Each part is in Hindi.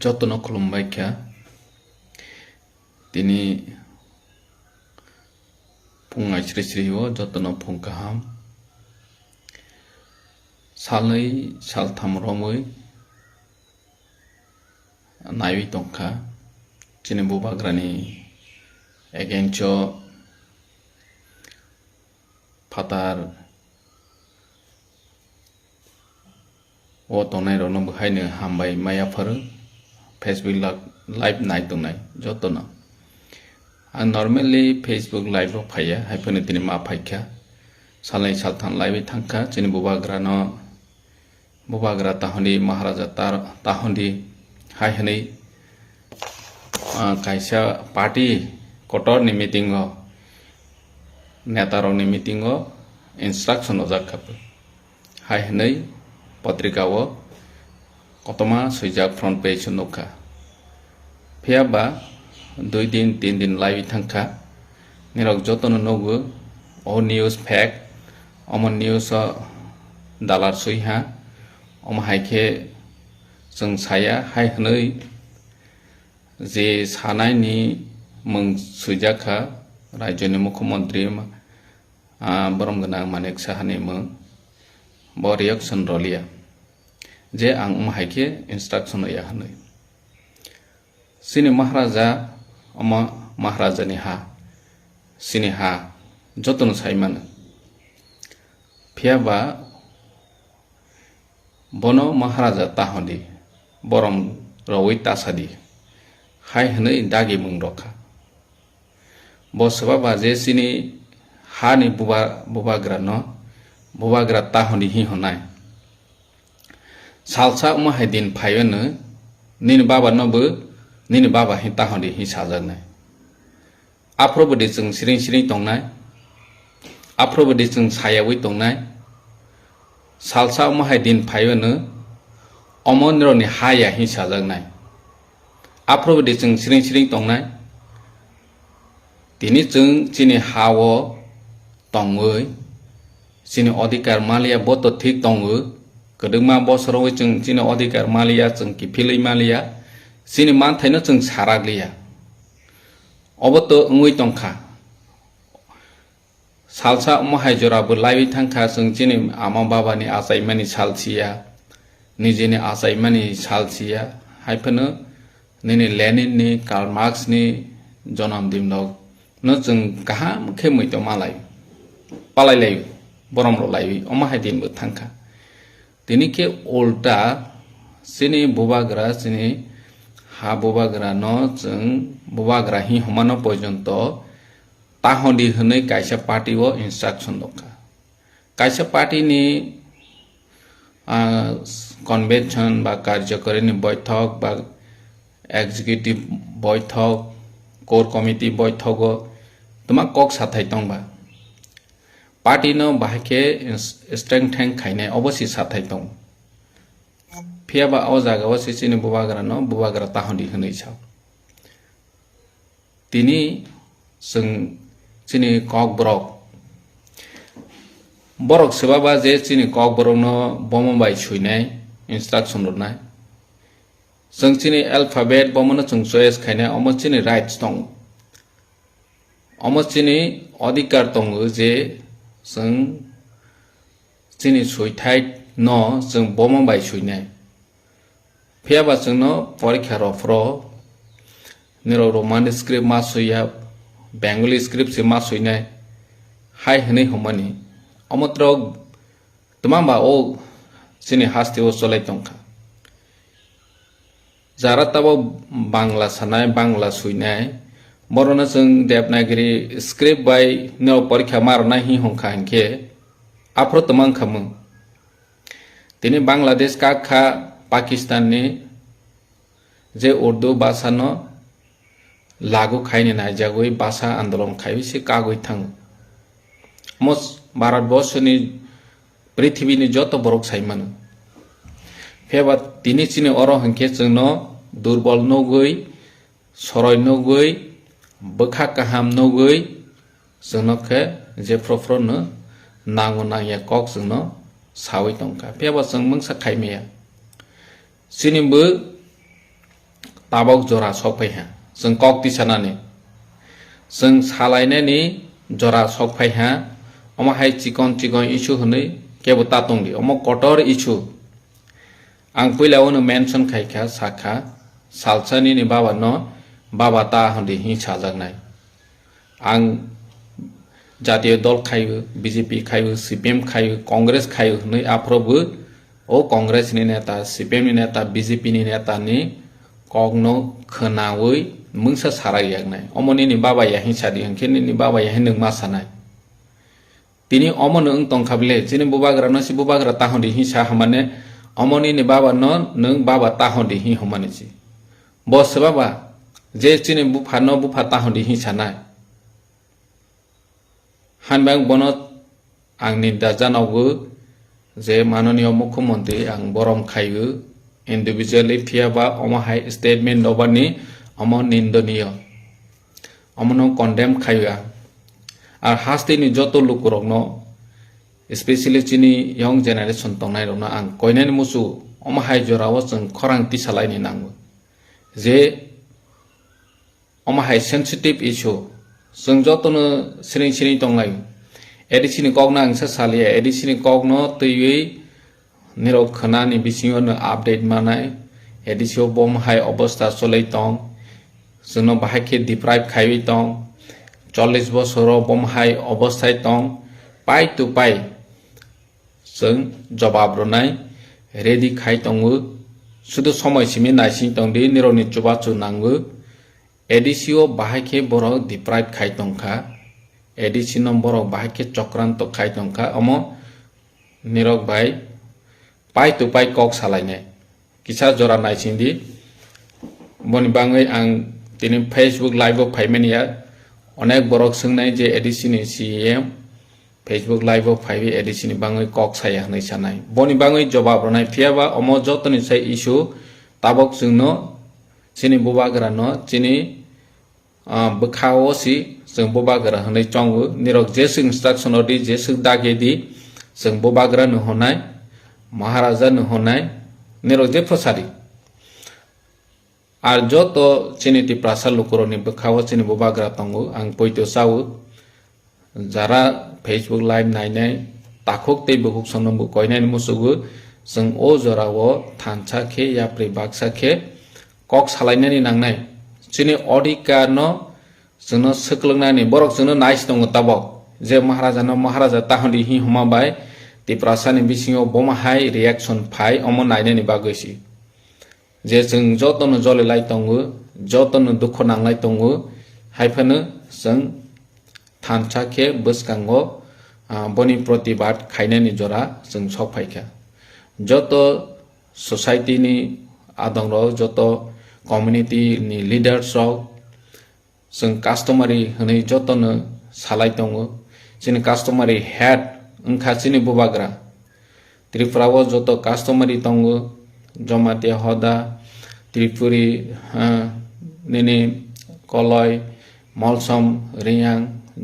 Jotono Kolumbaikya Tini Pungai Sri Sriwo Jotono Pungkaham Salai Saltham Romui Naiwi Tongka Chini Bubagrani Egencho Patar O tonai rono bhaine hambai maya phar Facebook live night tonai jotono ang normally Facebook live ro phaya haipone tini ma phaikha salai salthan live thangkha chini bubagra no bubagra tahoni maharaja tahoni hai hanei kaisa party kotor ni meeting go netaro ni meeting go instruction ojak khap hai hanei Patrika wo kotoma sujak front page nuka phiaba 2 din 3 din live thangkha nirok jotono nogu o news fact omon news dalar suiha haike जों saya hai hnoi je sanai ni mung sujaka rajyoni mukhyamantri borom ganang manek sahani mung bo reaction rolia je ang haike instruction ya hanoi sini maharaja maharaja ni ha sini ha jotono saiman phiaba bono maharaja tahoni borom roi tasadi hai hanoi dagi mung rokha bo sababa je sini ha ni bubagra no bubagra tahoni hi honai salsa hai din phayone nin baba no bu nin baba hi tahoni hi sajanai aprobodi jung siring tongnai aprobodi jung sayawi tongnai salsa hai din phayone omonro ni haya hi sajanai aprobodi jung siring tongnai tini jung chini hawo tongoi sini odikar malia boto thik tongu kedengma bosro jung sini odikar malia jung kipilai malia sini manthaino jung saraglia oboto ngui tongkha salsa hai jora bu laiwi thangkha jung sini ama baba ni asaimani salsia nijini asaimani salsia haiphono nini Lenin ni Karl Marx ni jonam dimdog no jung kaham khemui to malai palai lai borom ro lai hai din bu thangkha tini ke ulta sini bubagra sini ha bubagra no jung bubagra hi homano porjonto tahoni hnoi kaisa party o instruction dokha kaisa party ni convention ba karyakari ni boithok ba executive boithok core committee boithogo tuma kok sathai tongba party no bahake strengthen khaine obosi sathai tong phiaba o jaga o sini bubagra tahoni hnoi cha tini sung sini kok borok sebaba je sini kok borok no bombai chuinai instruction rnai sung sini alphabet bomono chung choice khaine omo sini rights tong omo sini odikar tong je जों जोंनि सुइथाइ न जों bombai सुइनाय फियाबा जोंनो परीक्षा रफ्रो निरो रोमानि स्क्रिप्ट मा सुइया बेंगली स्क्रिप्ट से मा सुइनाय हाय हनै हमनि अमत्र तमाबा ओ जोंनि हास्ति ओ चलाय दंखा जारा ताबो बांला सानाय बांला सुइनाय बरना जों देवनागरी स्क्रिप्ट बाय नो परीक्षा मारना hi hongkha hingke afro tamang khamu tini Bangladesh ka kha Pakistan ni je Urdu bhasha no lagu khaine naijagoi bhasha andolon khai se kagoi thang mos Bharatborsho ni prithibhi ni joto borok saiman pheba tini chini oro hingke jongno durbol nogoi soroi nogoi bokha kaham nogoi जोंनोखे जे प्रफ्रनो नांगो नांया कक जोंनो सावै तंका फेबा जों मंसा खायमेया सिनिबो tabok jora sokpai ha जों kok tisanani जों सालायनायनि जरा सकफाय हा अमा हाय चिकन इशु हनै केबो तातंदि अमा कटर इशु आं पहिलावनो मेंशन खायखा साखा सालसानि नि बाबा न बाबा ता हन्दि हि साजागनाय आं जातीय दल खायो बीजेपी खायो सीपीएम खायो कांग्रेस खायो हनै आफ्रोबो ओ कांग्रेस नि नेता सीपीएम नि नेता बीजेपी नि नेता नि कगनो खोनावै मुंसा साराय यागनाय अमनि नि बाबा या हि सादि हंखेनि नि बाबा या नों मा सानाय तिनी अमनो ओं तंखाबले जिनि बुबाग्रा नसि बुबाग्रा ताहन्दि हि सा हमाने अमनि नि बाबा न नों बाबा ताहन्दि हि हमाने सि बस बाबा जे चिनि बुफा न बुफा ताहन्दि हि सानाय हानबां बनत आंनि दाजानावबो जे माननीय मुख्यमंत्री आं बरम खायो इंडिविजुअली फियाबा अमाहाय स्टेटमेंट दबानि अमन निंदनीय अमनो कन्डेम खायो are हास्तेनि Jat लुकुरकनो specially Chini young generation तंनाय रनो आं कयनानि मुसु अमाहाय जराव जों खरां तिसालायनि नांगौ जे अमाहाय सेंसिटिव इशू जों जतनो सिरि तंनाय एडिसिनि कगना आंसा सालिया एडिसिनि कगनो तैयै निरव खनानि बिसिङावनो आपडेट मानाय एडिसिओ बमहाय अवस्था चलै दं जोंनो बाहायखे डिप्राइभ खायै दं 40 बोसोराव बमहाय अवस्थाय दं पाइ टु पाइ जों जवाब रनाय रेडि खाय दङो सुदु समयसिमि नायसिं दंदि निरवनि चुबाचु नांगो एडिसिओ बाहायखे बर डिप्राइभ खाय दंखा एडिसि नम्बर बाहायखे चक्रान्त खाय दंखा अमो निरव भाई पाइ टु पाइ कक सालायनाय किसा जरा नायसिंदि बनि बाङै आं दिनै फेसबुक लाइभ फाइमेनिया अनेक बरक सोंनाय जे एडिसिनि सीएम फेसबुक लाइभ फाइबे एडिसिनि बाङै कक साया होनै सानाय बनि बाङै जवाब रनाय फियाबा अमो जतनि साय इशु ताबक जोंनो चिनि बुबाग्रा न चिनि बखावसि जों बुबाग्रा होनै चंगु निरक जे इंस्ट्रक्शन दि जे दागेदि जों बुबाग्रा न होनाय महाराजा न होनाय निरक जे प्रसारी आर जत चिनिति प्रासा लुकुरनि बखाव चिनि बुबाग्रा तंगु आं पयतो सावु जारा फेसबुक लाइव नायनाय ताखुक तै बुकुक सनमबु कयनानि मुसुगु जों ओ जरावो थानसाखे याप्रि बाक्साखे कक सालायनानि नांनाय चिनि अधिकार न जोंनो सोक्लोंनानि बरक जोंनो नाइस दङ ताबक जे महाराजा ताहन्दि हि हमाबाय ति प्रासानि बिसिङाव बमाहाय रिएक्शन फाय अमो नायनानि बागैसि जे जों जतनो जलेलाय दङो जतनो दुख नांलाय दङो हायफानो जों थानसाखे बसकांगो बनि प्रतिबाद खायनानि जरा जों सफायखा जत सोसाइटी नि आदंग जत कम्युनिटी नि लीडर्स जों कास्टमारी हनै जतनो सालाय दङो जोंनि कास्टमारी हेड ओंखा चिनि बुबाग्रा त्रिपुराव जत कास्टमारी दङो जमाते हदा त्रिपुरी निनि कलय मलसम रियां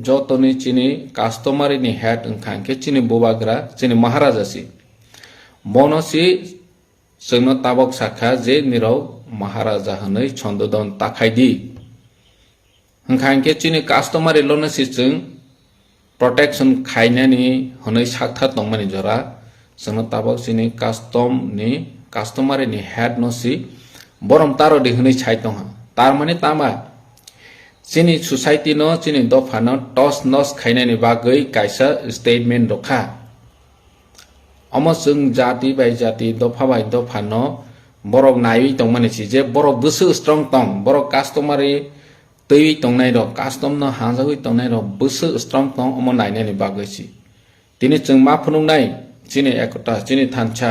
जतनि चिनि कास्टमारी नि हेड ओंखांखे चिनि बुबाग्रा चिनि महाराजासि बनसि जोंनो ताबक साखा जे निरव महाराजा हनै छन्ददन ताखायदि ओंखांखे चिनि कास्टमारी लनसि जों प्रोटेक्शन खायनानि हनै साखथा दंमानि जरा जोंनो ताबक चिनि कास्टमारी नि हेड नसि बरम तारदि हनै छाय दं तार माने तामा चिनि सोसाइटी न चिनि दफा न टस नस खायनानि बागै कायसा स्टेटमेंट रखा अमो जों जाति बाय जाति दफा बाय दफा न बरक नायै दंमानि सि जे बरक गोसो स्ट्रंग दं बरक कास्टमारी तै दंनाय र कास्टम न हाजावै दंनाय र गोसो स्ट्रंग दं अमो नायनानि बागैसि दिनै जों मा फुनुंनाय चिनि एकता चिनि थानसा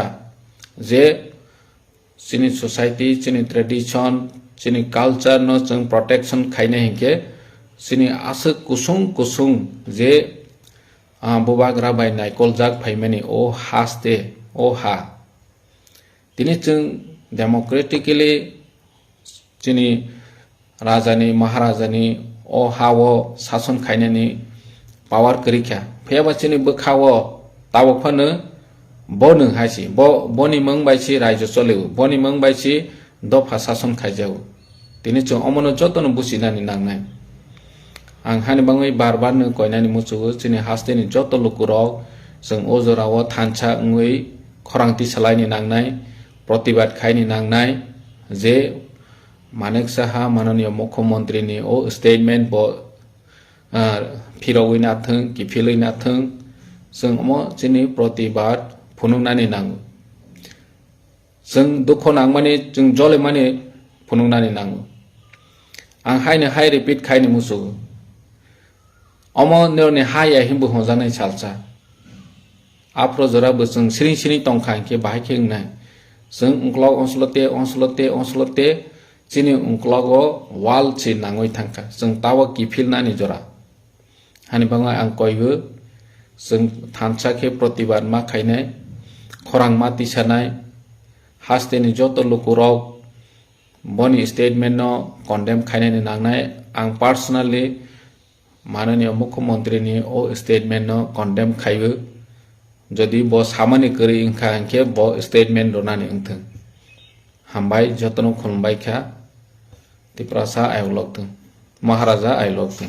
जे चिनि सोसाइटी चिनि ट्रेडिशन चिनि कल्चर न जों प्रोटेक्शन खायने हिंके चिनि आसो कुसुं जे बुबाग्रा बाय नायकल जाग फाइमानि ओ हास्ते ओ हा दिनै जों डेमोक्रेटिकली चिनि राजानि महाराजानि ओ हावो शासन खायनानि पावर करिखा फेयाबा चिनि बखावो ताबकफानो बनो हायसि बनि मंबायसि राज्य चलेउ बनि मंबायसि दफा शासन खायजाउ tini chung omono jotono businani nangnai ang hani bangai barbar no koinani musugo chini haste ni joto lukurok जों ओजोराव थानसा ngui खरांति सालायनि नांनाय प्रतिबाद खायनि नांनाय जे मानेक साहा माननीय मुख्यमंत्री ओ स्टेटमेंट ब फिरावै नाथों किफिलै नाथों जों अमो जिनि प्रतिबाद फुनुंनानि नांगौ जों दुख नांमाने जों जले माने फुनुंनानि नांगौ आं हायनो हाय रिपिट खायनि मुसु अमो नेरनि हाय हिमबो हजानाय सालसा आफ्रो जराबो जों सिरिं सिरिं तंखा के बाहायखे होनाय जों उंक्लाव अंसलते जिनि उंक्लावो वाल छि नांगै थांखा जों तावा किफिलनानि जरा हानि बाङा आं कयबो जों थानसाखे प्रतिबाद मा खायनाय खरां मा तिसानाय हास्तेनि जत लुकुरक बनि स्टेटमेंट न कन्डेम खायनायनि नांनाय आं पार्सोनली माननीय मुख्यमंत्री ओ स्टेटमेंट न कन्डेम खायबो जदि ब सामानि करी इंखा इंखे ब स्टेटमेंट दोनानि इंथों हामबाय जतनो खुलबाय खा तिप्रासा आयलकथों महाराजा आयलकथों